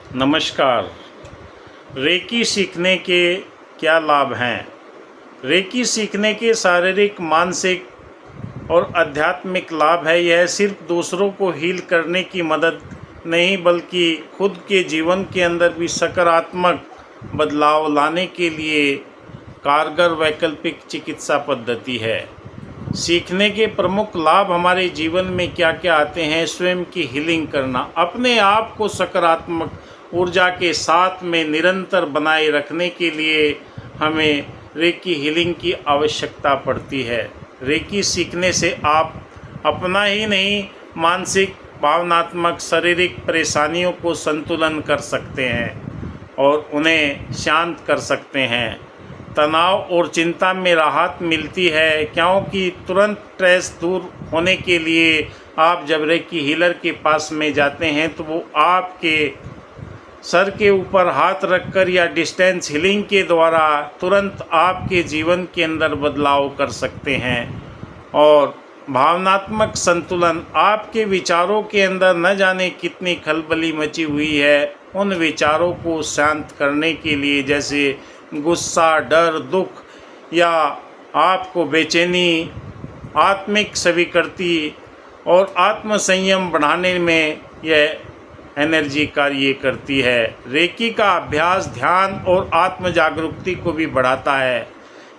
नमस्कार। रेकी सीखने के क्या लाभ हैं? रेकी सीखने के शारीरिक, मानसिक और आध्यात्मिक लाभ है। यह सिर्फ दूसरों को हील करने की मदद नहीं बल्कि खुद के जीवन के अंदर भी सकारात्मक बदलाव लाने के लिए कारगर वैकल्पिक चिकित्सा पद्धति है। सीखने के प्रमुख लाभ हमारे जीवन में क्या क्या आते हैं? स्वयं की हीलिंग करना, अपने आप को सकारात्मक ऊर्जा के साथ में निरंतर बनाए रखने के लिए हमें रेकी हीलिंग की आवश्यकता पड़ती है। रेकी सीखने से आप अपना ही नहीं, मानसिक, भावनात्मक, शारीरिक परेशानियों को संतुलन कर सकते हैं और उन्हें शांत कर सकते हैं। तनाव और चिंता में राहत मिलती है, क्योंकि तुरंत स्ट्रेस दूर होने के लिए आप जब रेकी हीलर के पास में जाते हैं तो वो आपके सर के ऊपर हाथ रखकर या डिस्टेंस हीलिंग के द्वारा तुरंत आपके जीवन के अंदर बदलाव कर सकते हैं। और भावनात्मक संतुलन, आपके विचारों के अंदर न जाने कितनी खलबली मची हुई है, उन विचारों को शांत करने के लिए, जैसे गुस्सा, डर, दुख या आपको बेचैनी, आत्मिक स्वीकृति और आत्मसंयम बढ़ाने में यह एनर्जी कार्य करती है। रेकी का अभ्यास ध्यान और आत्म जागरूकता को भी बढ़ाता है।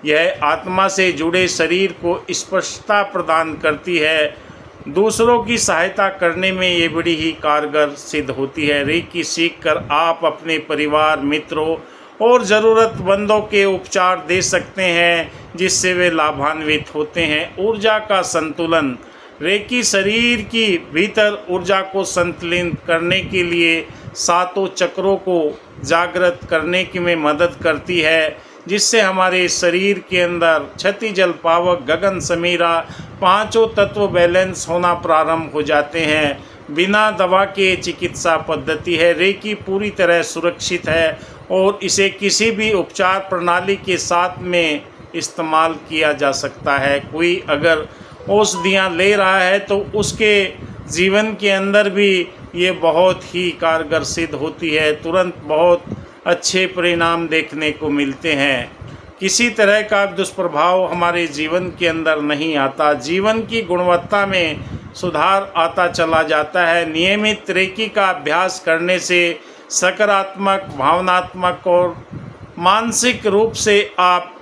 यह आत्मा से जुड़े शरीर को स्पष्टता प्रदान करती है। दूसरों की सहायता करने में ये बड़ी ही कारगर सिद्ध होती है। रेकी सीखकर आप अपने परिवार, मित्रों और ज़रूरतमंदों के उपचार दे सकते हैं, जिससे वे लाभान्वित होते हैं। ऊर्जा का संतुलन, रेकी शरीर की भीतर ऊर्जा को संतुलित करने के लिए सातों चक्रों को जागृत करने की में मदद करती है, जिससे हमारे शरीर के अंदर क्षति, जल, पावक, गगन, समीरा पांचों तत्व बैलेंस होना प्रारंभ हो जाते हैं। बिना दवा के चिकित्सा पद्धति है। रेकी पूरी तरह सुरक्षित है और इसे किसी भी उपचार प्रणाली के साथ में इस्तेमाल किया जा सकता है। कोई अगर औषधियाँ ले रहा है तो उसके जीवन के अंदर भी ये बहुत ही कारगर सिद्ध होती है। तुरंत बहुत अच्छे परिणाम देखने को मिलते हैं। किसी तरह का दुष्प्रभाव हमारे जीवन के अंदर नहीं आता। जीवन की गुणवत्ता में सुधार आता चला जाता है। नियमित रेकी का अभ्यास करने से सकारात्मक, भावनात्मक और मानसिक रूप से आप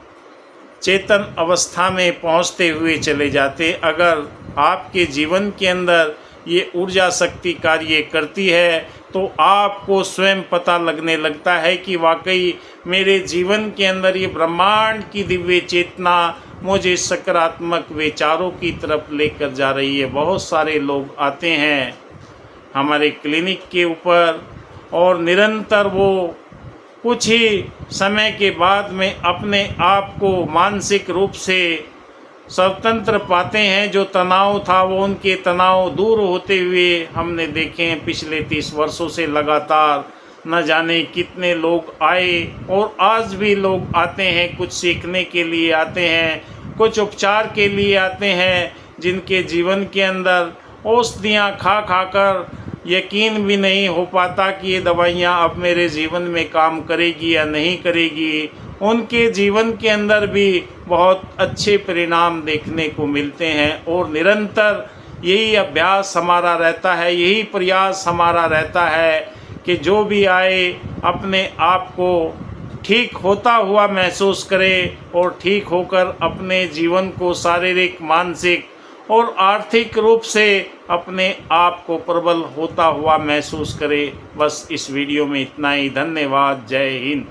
चेतन अवस्था में पहुंचते हुए चले जाते। अगर आपके जीवन के अंदर ये ऊर्जा शक्ति कार्य करती है तो आपको स्वयं पता लगने लगता है कि वाकई मेरे जीवन के अंदर ये ब्रह्मांड की दिव्य चेतना मुझे सकारात्मक विचारों की तरफ लेकर जा रही है। बहुत सारे लोग आते हैं हमारे क्लिनिक के ऊपर और निरंतर वो कुछ ही समय के बाद में अपने आप को मानसिक रूप से स्वतंत्र पाते हैं। जो तनाव था वो उनके तनाव दूर होते हुए हमने देखे हैं। पिछले 30 वर्षों से लगातार न जाने कितने लोग आए और आज भी लोग आते हैं। कुछ सीखने के लिए आते हैं, कुछ उपचार के लिए आते हैं, जिनके जीवन के अंदर औषधियाँ खा कर यकीन भी नहीं हो पाता कि ये दवाइयाँ अब मेरे जीवन में काम करेगी या नहीं करेगी। उनके जीवन के अंदर भी बहुत अच्छे परिणाम देखने को मिलते हैं और निरंतर यही अभ्यास हमारा रहता है, यही प्रयास हमारा रहता है कि जो भी आए अपने आप को ठीक होता हुआ महसूस करे और ठीक होकर अपने जीवन को शारीरिक, मानसिक और आर्थिक रूप से अपने आप को प्रबल होता हुआ महसूस करे। बस इस वीडियो में इतना ही। धन्यवाद। जय हिंद।